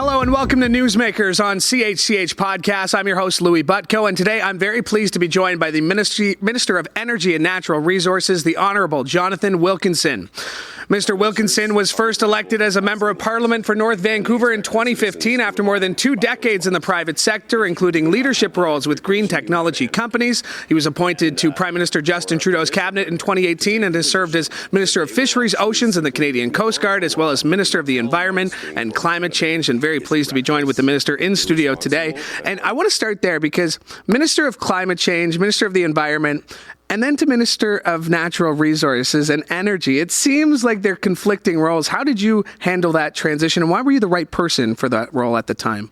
Hello and welcome to Newsmakers on CHCH Podcast. I'm your host, Louie Butko, and today I'm very pleased to be joined by the Minister of Energy and Natural Resources, the Honourable Jonathan Wilkinson. Mr. Wilkinson was first elected as a Member of Parliament for North Vancouver in 2015 after more than 2 decades in the private sector, including leadership roles with green technology companies. He was appointed to Prime Minister Justin Trudeau's cabinet in 2018 and has served as Minister of Fisheries, Oceans and the Canadian Coast Guard, as well as Minister of the Environment and Climate Change, and very pleased to be joined with the Minister in studio today. And I want to start there because Minister of Climate Change, Minister of the Environment, and then to Minister of Natural Resources and Energy. It seems like they're conflicting roles. How did you handle that transition, and why were you the right person for that role at the time?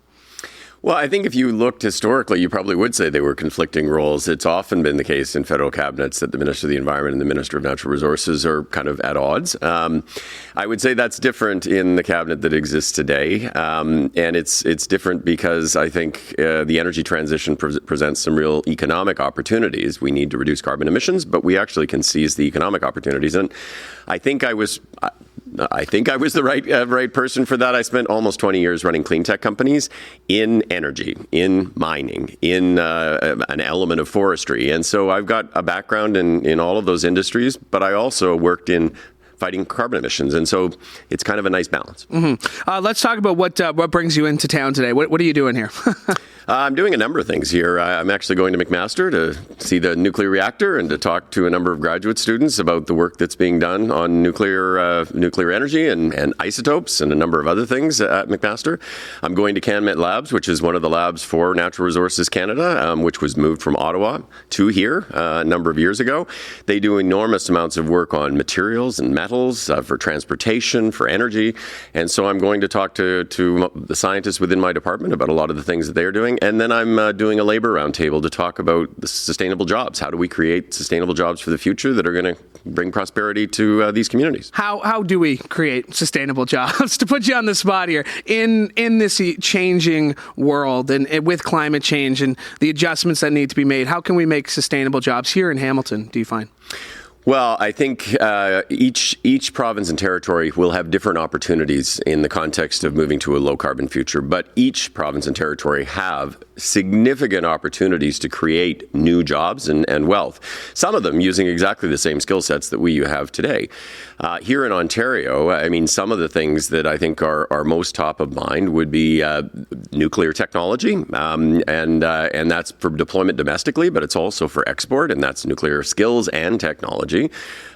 Well, I think if you looked historically, you probably would say they were conflicting roles. It's often been the case in federal cabinets that the Minister of the Environment and the Minister of Natural Resources are kind of at odds. I would say that's different in the cabinet that exists today. And it's different because I think the energy transition presents some real economic opportunities. We need to reduce carbon emissions, but we actually can seize the economic opportunities. And I think I was the right person for that. I spent almost 20 years running clean tech companies in energy, in mining, in an element of forestry. And so I've got a background in all of those industries, but I also worked in fighting carbon emissions. And so it's kind of a nice balance. Mm-hmm. Let's talk about what brings you into town today. What are you doing here? I'm doing a number of things here. I'm actually going to McMaster to see the nuclear reactor and to talk to a number of graduate students about the work that's being done on nuclear energy and isotopes and a number of other things at McMaster. I'm going to CanMet Labs, which is one of the labs for Natural Resources Canada, which was moved from Ottawa to here a number of years ago. They do enormous amounts of work on materials and metals for transportation, for energy. And so I'm going to talk to the scientists within my department about a lot of the things that they're doing. And then I'm doing a labor roundtable to talk about the sustainable jobs. How do we create sustainable jobs for the future that are going to bring prosperity to these communities? How do we create sustainable jobs? To put you on the spot here, in this changing world and with climate change and the adjustments that need to be made, how can we make sustainable jobs here in Hamilton, do you find? Well, I think each province and territory will have different opportunities in the context of moving to a low-carbon future, but each province and territory have significant opportunities to create new jobs and wealth, some of them using exactly the same skill sets that we have today. Here in Ontario, I mean, some of the things that I think are most top of mind would be nuclear technology, and that's for deployment domestically, but it's also for export, and that's nuclear skills and technology.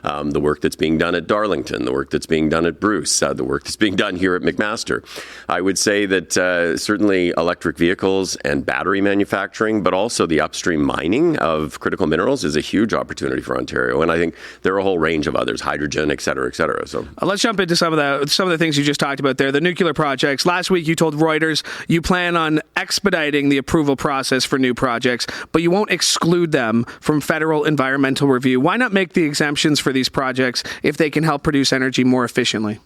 The work that's being done at Darlington, the work that's being done at Bruce, the work that's being done here at McMaster. I would say that certainly electric vehicles and battery manufacturing, but also the upstream mining of critical minerals is a huge opportunity for Ontario. And I think there are a whole range of others, hydrogen, et cetera, et cetera. So let's jump into some of the things you just talked about there. The nuclear projects. Last week you told Reuters you plan on expediting the approval process for new projects, but you won't exclude them from federal environmental review. Why not make the exemptions for these projects if they can help produce energy more efficiently?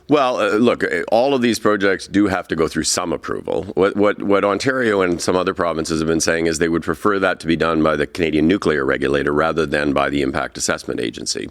Well, look, all of these projects do have to go through some approval. What Ontario and some other provinces have been saying is they would prefer that to be done by the Canadian Nuclear Regulator rather than by the Impact Assessment Agency.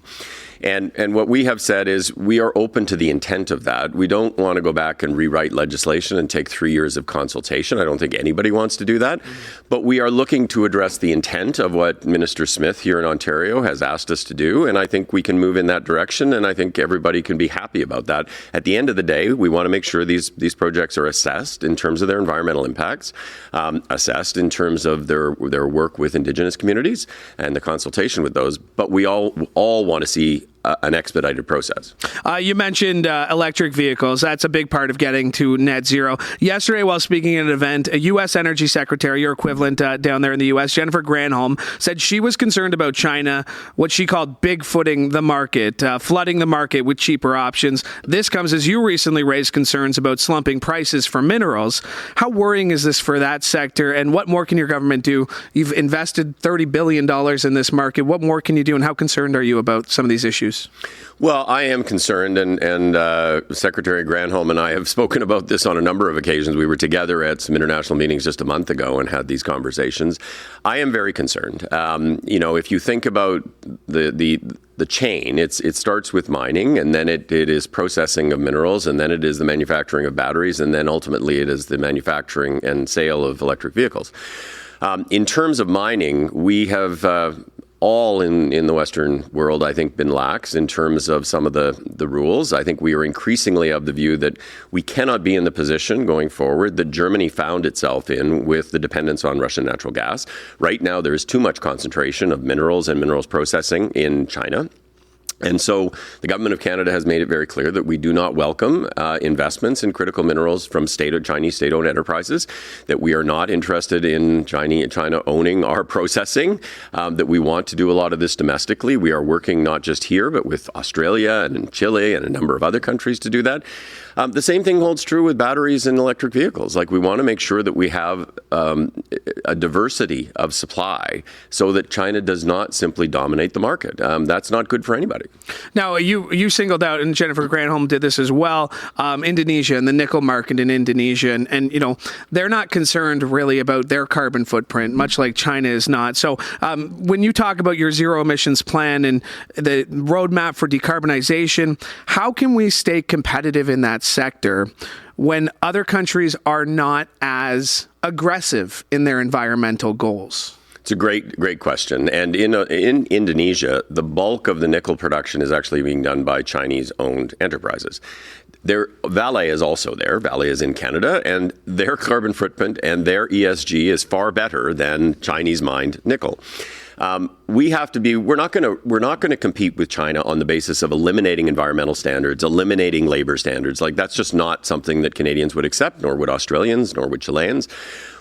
And what we have said is we are open to the intent of that. We don't want to go back and rewrite legislation and take 3 years of consultation. I don't think anybody wants to do that. But we are looking to address the intent of what Minister Smith here in Ontario has asked us to do. And I think we can move in that direction. And I think everybody can be happy about that. At the end of the day, we want to make sure these projects are assessed in terms of their environmental impacts, assessed in terms of their work with Indigenous communities and the consultation with those. But we all want to see an expedited process. You mentioned electric vehicles. That's a big part of getting to net zero. Yesterday, while speaking at an event, a U.S. Energy Secretary, your equivalent down there in the U.S., Jennifer Granholm, said she was concerned about China, what she called bigfooting the market, flooding the market with cheaper options. This comes as you recently raised concerns about slumping prices for minerals. How worrying is this for that sector, and what more can your government do? You've invested $30 billion in this market. What more can you do, and how concerned are you about some of these issues? issues? Well, I am concerned, and Secretary Granholm and I have spoken about this on a number of occasions. We were together at some international meetings just a month ago and had these conversations. I am very concerned. If you think about the chain, it starts with mining, and then it is processing of minerals, and then it is the manufacturing of batteries, and then ultimately it is the manufacturing and sale of electric vehicles. In terms of mining, we have all in the Western world, I think, been lax in terms of some of the rules. I think we are increasingly of the view that we cannot be in the position going forward that Germany found itself in with the dependence on Russian natural gas. Right now, there is too much concentration of minerals and minerals processing in China. And so the government of Canada has made it very clear that we do not welcome investments in critical minerals from Chinese state-owned enterprises, that we are not interested in China owning our processing, that we want to do a lot of this domestically. We are working not just here, but with Australia and Chile and a number of other countries to do that. The same thing holds true with batteries and electric vehicles. Like, we want to make sure that we have a diversity of supply so that China does not simply dominate the market. That's not good for anybody. Now, you singled out, and Jennifer Granholm did this as well, Indonesia and the nickel market in Indonesia. And they're not concerned really about their carbon footprint, much like China is not. So when you talk about your zero emissions plan and the roadmap for decarbonization, how can we stay competitive in that sector when other countries are not as aggressive in their environmental goals? It's a great question. And in Indonesia, the bulk of the nickel production is actually being done by Chinese-owned enterprises. Vale is also there. Vale is in Canada, and their carbon footprint and their ESG is far better than Chinese-mined nickel. We're not going to compete with China on the basis of eliminating environmental standards, eliminating labor standards. Like, that's just not something that Canadians would accept, nor would Australians, nor would Chileans.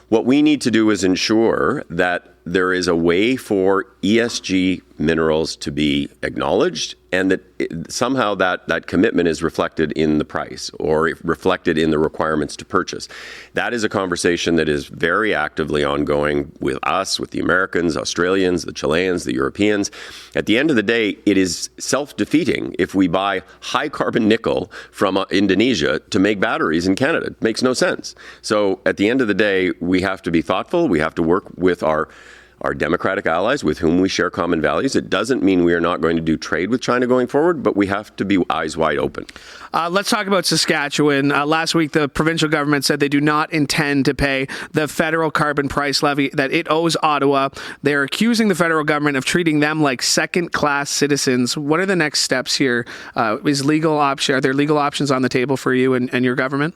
What we need to do is ensure that there is a way for ESG minerals to be acknowledged, and that somehow that commitment is reflected in the price or reflected in the requirements to purchase. That is a conversation that is very actively ongoing with us, with the Americans, Australians, the Chileans, the Europeans. At the end of the day, it is self-defeating if we buy high-carbon nickel from Indonesia to make batteries in Canada. It makes no sense. So at the end of the day, we have to be thoughtful. We have to work with our democratic allies with whom we share common values. It doesn't mean we are not going to do trade with China going forward, but we have to be eyes wide open. Let's talk about Saskatchewan. Last week, the provincial government said they do not intend to pay the federal carbon price levy that it owes Ottawa. They're accusing the federal government of treating them like second-class citizens. What are the next steps here? Are there legal options on the table for you and your government?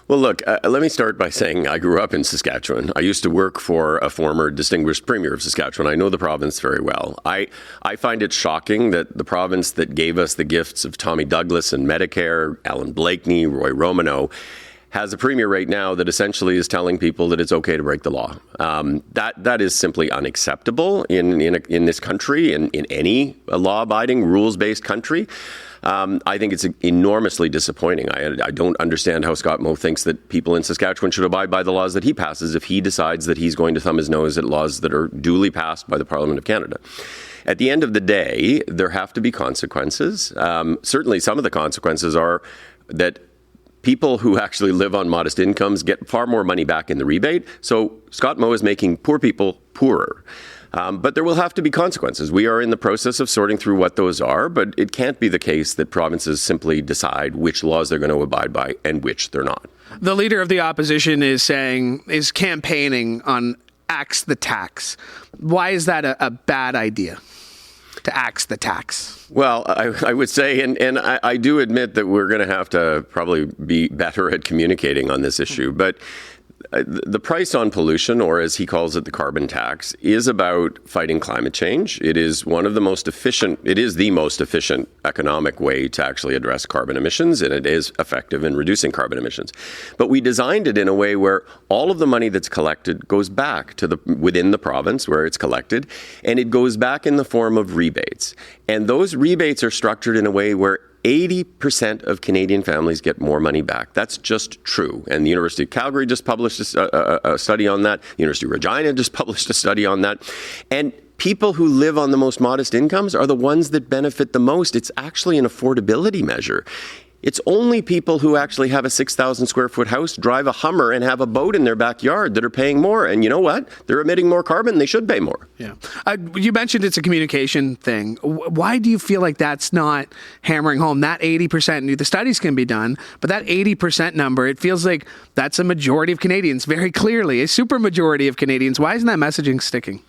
Well, look, let me start by saying I grew up in Saskatchewan. I used to work for a former distinguished premier of Saskatchewan. I know the province very well. I find it shocking that the province that gave us the gifts of Tommy Douglas and Medicare, Alan Blakeney, Roy Romano, has a premier right now that essentially is telling people that it's okay to break the law. That is simply unacceptable in this country, in any law-abiding, rules-based country. I think it's enormously disappointing. I don't understand how Scott Moe thinks that people in Saskatchewan should abide by the laws that he passes if he decides that he's going to thumb his nose at laws that are duly passed by the Parliament of Canada. At the end of the day, there have to be consequences. Certainly some of the consequences are that people who actually live on modest incomes get far more money back in the rebate. So Scott Moe is making poor people poorer. But there will have to be consequences. We are in the process of sorting through what those are, but it can't be the case that provinces simply decide which laws they're going to abide by and which they're not. The leader of the opposition is campaigning on axe the tax. Why is that a bad idea? To axe the tax? Well, I would say, and I do admit that we're going to have to probably be better at communicating on this issue, but the price on pollution, or as he calls it, the carbon tax, is about fighting climate change. It is the most efficient economic way to actually address carbon emissions, and it is effective in reducing carbon emissions. But we designed it in a way where all of the money that's collected goes back to within the province where it's collected, and it goes back in the form of rebates. And those rebates are structured in a way where 80% of Canadian families get more money back. That's just true. And the University of Calgary just published a study on that. The University of Regina just published a study on that. And people who live on the most modest incomes are the ones that benefit the most. It's actually an affordability measure. It's only people who actually have a 6,000 square foot house, drive a Hummer, and have a boat in their backyard that are paying more. And you know what? They're emitting more carbon. They should pay more. Yeah. You mentioned it's a communication thing. Why do you feel like that's not hammering home that 80%? The studies can be done, but that 80% number, it feels like that's a majority of Canadians, very clearly, a super majority of Canadians. Why isn't that messaging sticking?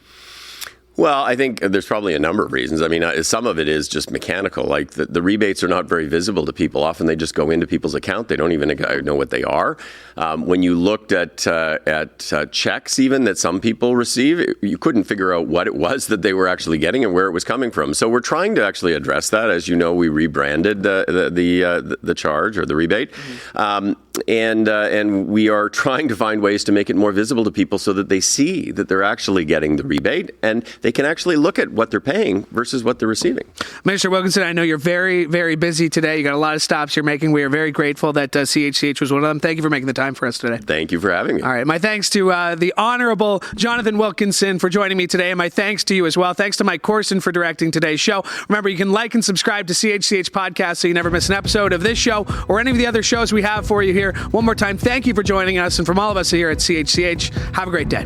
Well, I think there's probably a number of reasons. I mean, some of it is just mechanical. Like the rebates are not very visible to people. Often they just go into people's account. They don't even know what they are. When you looked at checks even that some people receive, you couldn't figure out what it was that they were actually getting and where it was coming from. So we're trying to actually address that. As you know, we rebranded the charge or the rebate. And we are trying to find ways to make it more visible to people so that they see that they're actually getting the rebate and they can actually look at what they're paying versus what they're receiving. Minister Wilkinson, I know you're very, very busy today. You got a lot of stops you're making. We are very grateful that CHCH was one of them. Thank you for making the time for us today. Thank you for having me. All right. My thanks to the Honorable Jonathan Wilkinson for joining me today. And my thanks to you as well. Thanks to Mike Corson for directing today's show. Remember, you can like and subscribe to CHCH Podcast so you never miss an episode of this show or any of the other shows we have for you here. One more time, thank you for joining us. And from all of us here at CHCH, have a great day.